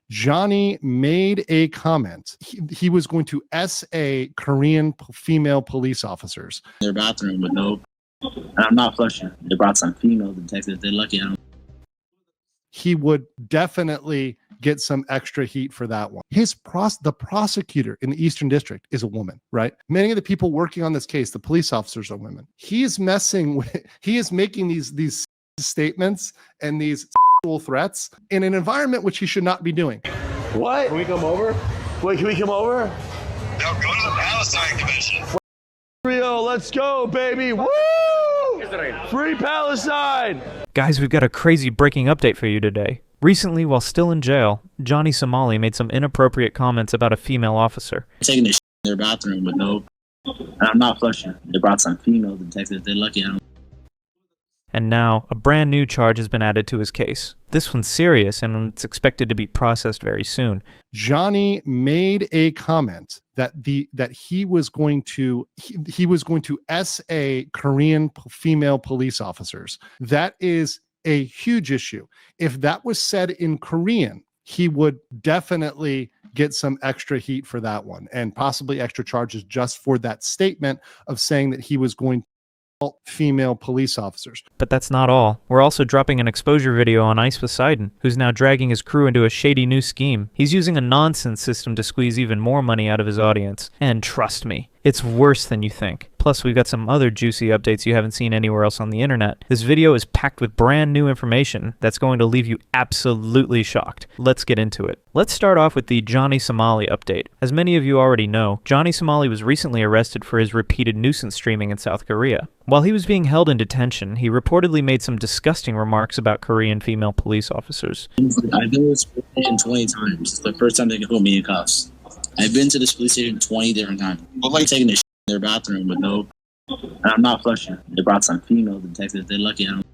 Johnny made a comment. He was going to SA Korean female police officers. Their bathroom with no, and I'm not flushing. They brought some female detectives. They're lucky I don't. He would definitely get some extra heat for that one. The prosecutor in the Eastern District is a woman, right? Many of the people working on this case, the police officers, are women. He is making these statements and these threats in an environment which he should not be doing. What? Can we come over? Wait, can we come over? No, go to the Palestine Convention. Rio, let's go, baby. Woo! Free Palestine! Guys, we've got a crazy breaking update for you today. Recently, while still in jail, Johnny Somali made some inappropriate comments about a female officer. Taking this in their bathroom with no, and I'm not flushing. They brought some female detectives. They're lucky I don't. And now, a brand new charge has been added to his case. This one's serious, and it's expected to be processed very soon. Johnny made a comment that he was going to SA Korean female police officers. That is a huge issue. If that was said in Korean, he would definitely get some extra heat for that one, and possibly extra charges just for that statement of saying that he was going to female police officers. But that's not all. We're also dropping an exposure video on Poseidon, who's now dragging his crew into a shady new scheme. He's using a nonsense system to squeeze even more money out of his audience. And trust me, it's worse than you think. Plus, we've got some other juicy updates you haven't seen anywhere else on the internet. This video is packed with brand new information that's going to leave you absolutely shocked. Let's get into it. Let's start off with the Johnny Somali update. As many of you already know, Johnny Somali was recently arrested for his repeated nuisance streaming in South Korea. While he was being held in detention, he reportedly made some disgusting remarks about Korean female police officers. I've been to this police station 20 times. It's the first time they can put me in cuffs. I've been to this police station 20 different times. I'm like taking this in their bathroom with no, and I'm not flushing. They brought some female detectives. They're lucky I don't.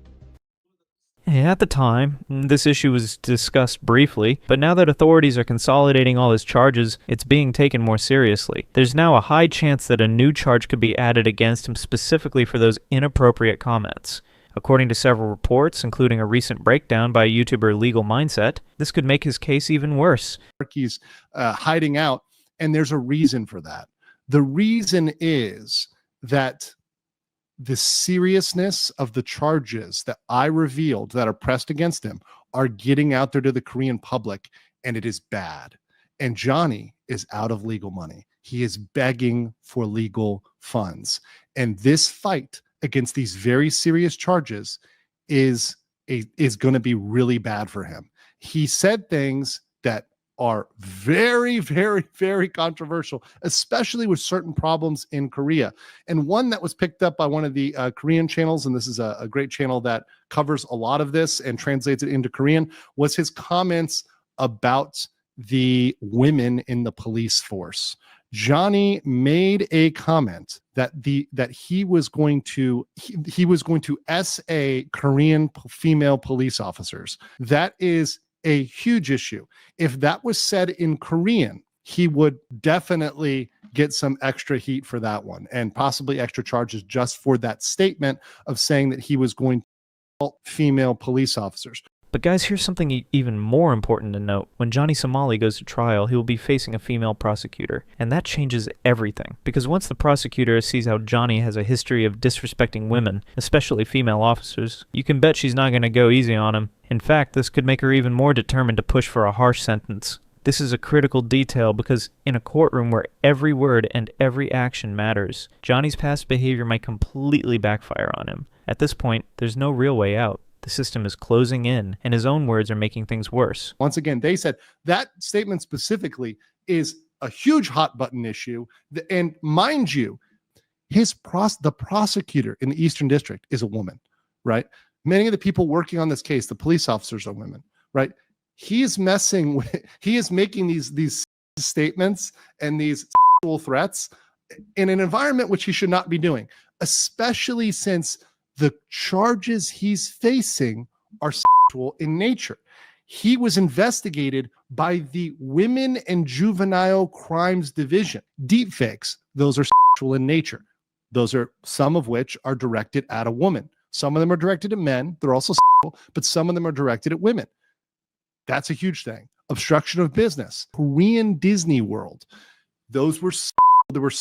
At the time, this issue was discussed briefly, but now that authorities are consolidating all his charges, it's being taken more seriously. There's now a high chance that a new charge could be added against him specifically for those inappropriate comments. According to several reports, including a recent breakdown by YouTuber Legal Mindset, this could make his case even worse. He's hiding out, and there's a reason for that. The reason is that the seriousness of the charges that I revealed that are pressed against him are getting out there to the Korean public, and it is bad. And Johnny is out of legal money. He is begging for legal funds. And this fight against these very serious charges is going to be really bad for him. He said things that are very, very, very controversial, especially with certain problems in Korea. And one that was picked up by one of the Korean channels, and this is a great channel that covers a lot of this and translates it into Korean, was his comments about the women in the police force. Johnny made a comment that he was going to SA Korean female police officers. That is a huge issue. If that was said in Korean, he would definitely get some extra heat for that one, and possibly extra charges just for that statement of saying that he was going to female police officers. But guys, here's something even more important to note. When Johnny Somali goes to trial, he will be facing a female prosecutor. And that changes everything. Because once the prosecutor sees how Johnny has a history of disrespecting women, especially female officers, you can bet she's not going to go easy on him. In fact, this could make her even more determined to push for a harsh sentence. This is a critical detail because in a courtroom where every word and every action matters, Johnny's past behavior might completely backfire on him. At this point, there's no real way out. The system is closing in, and his own words are making things worse. Once again, they said that statement specifically is a huge hot button issue. And mind you, the prosecutor in the Eastern District is a woman, right? Many of the people working on this case, the police officers, are women, right? He is making these statements and these threats in an environment which he should not be doing, especially since the charges he's facing are sexual in nature. He was investigated by the Women and Juvenile Crimes Division. Deepfakes, those are sexual in nature. Those are some of which are directed at a woman. Some of them are directed at men. They're also sexual, but some of them are directed at women. That's a huge thing. obstruction of business, Korean Disney World. Those were there were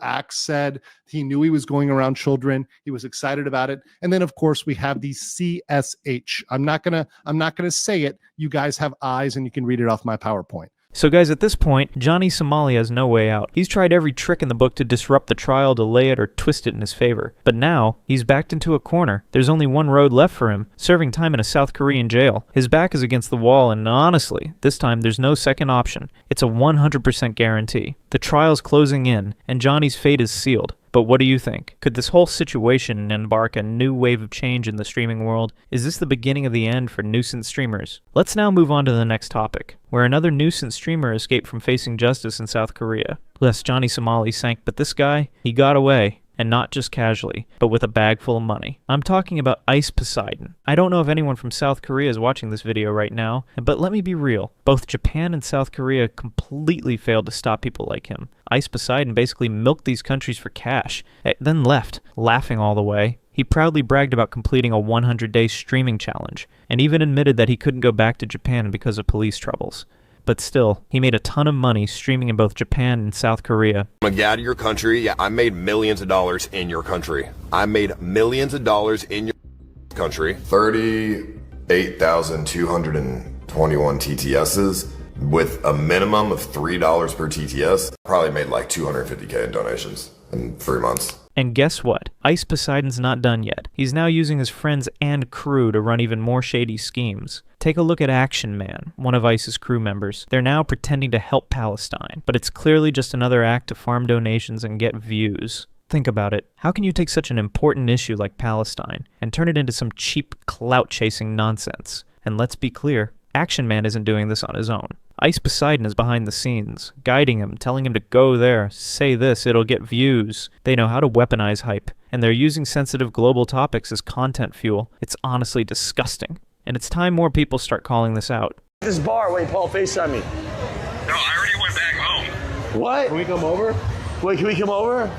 acts said. He knew he was going around children. He was excited about it. And then of course we have the CSH. I'm not gonna say it. You guys have eyes and you can read it off my PowerPoint. So guys, at this point, Johnny Somali has no way out. He's tried every trick in the book to disrupt the trial, delay it, or twist it in his favor. But now, he's backed into a corner. There's only one road left for him, serving time in a South Korean jail. His back is against the wall, and honestly, this time there's no second option. It's a 100% guarantee. The trial's closing in, and Johnny's fate is sealed. But what do you think? Could this whole situation embark a new wave of change in the streaming world? Is this the beginning of the end for nuisance streamers? Let's now move on to the next topic, where another nuisance streamer escaped from facing justice in South Korea. Yes, Johnny Somali sank, but this guy, he got away. And not just casually, but with a bag full of money. I'm talking about Ice Poseidon. I don't know if anyone from South Korea is watching this video right now, but let me be real. Both Japan and South Korea completely failed to stop people like him. Ice Poseidon basically milked these countries for cash, then left, laughing all the way. He proudly bragged about completing a 100-day streaming challenge, and even admitted that he couldn't go back to Japan because of police troubles. But still, he made a ton of money streaming in both Japan and South Korea. I'm out of your country. Yeah, I made millions of dollars in your country. I made millions of dollars in your country. 38,221 TTSs with a minimum of $3 per TTS. Probably made like 250K in donations in 3 months. And guess what? Ice Poseidon's not done yet. He's now using his friends and crew to run even more shady schemes. Take a look at Action Man, one of ICE's crew members. They're now pretending to help Palestine, but it's clearly just another act to farm donations and get views. Think about it. How can you take such an important issue like Palestine and turn it into some cheap clout-chasing nonsense? And let's be clear, Action Man isn't doing this on his own. Ice Poseidon is behind the scenes, guiding him, telling him to go there, say this, it'll get views. They know how to weaponize hype, and they're using sensitive global topics as content fuel. It's honestly disgusting. And it's time more people start calling this out. This bar, wait, Paul, FaceTime me. No, I already went back home. What? Can we come over? Wait, can we come over?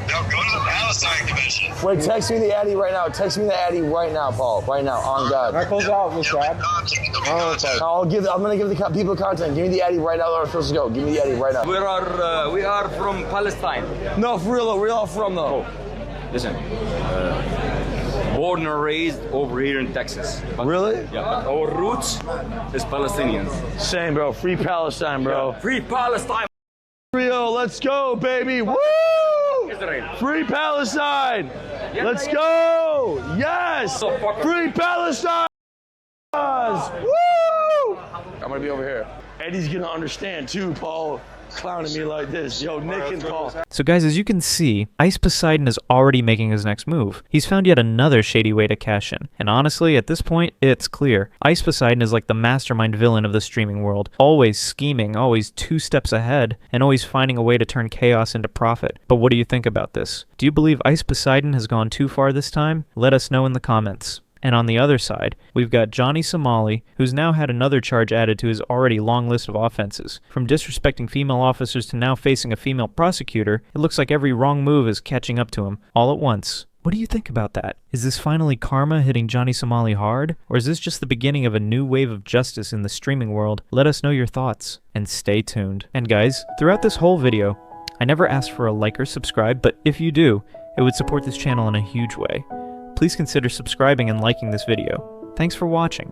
No, go to the Palestine convention. Wait, text me the Addy right now. Text me the Addy right now, Paul. Right now, on God. Can I close out with Brad? I'm gonna give the people content. Give me the Addy right now. Where I'm supposed to go. Give me the Addy right now. We are from Palestine. No, for real. Where y'all from though? Listen, born and raised over here in Texas. But, Really? Yeah, but our roots is Palestinians. Same, bro. Free Palestine, bro. Free Palestine. Rio, let's go, baby. Woo! Israel. Free Palestine. Let's go. Yes. Free Palestine. Woo! I'm gonna be over here. Eddie's gonna understand too, Paul. Clowning me like this. Yo, Nick and Paul. So guys, as you can see, Ice Poseidon is already making his next move. He's found yet another shady way to cash in. And honestly, at this point, it's clear. Ice Poseidon is like the mastermind villain of the streaming world. Always scheming, always 2 steps ahead, and always finding a way to turn chaos into profit. But what do you think about this? Do you believe Ice Poseidon has gone too far this time? Let us know in the comments. And on the other side, we've got Johnny Somali, who's now had another charge added to his already long list of offenses. From disrespecting female officers to now facing a female prosecutor, it looks like every wrong move is catching up to him, all at once. What do you think about that? Is this finally karma hitting Johnny Somali hard? Or is this just the beginning of a new wave of justice in the streaming world? Let us know your thoughts, and stay tuned. And guys, throughout this whole video, I never asked for a like or subscribe, but if you do, it would support this channel in a huge way. Please consider subscribing and liking this video. Thanks for watching.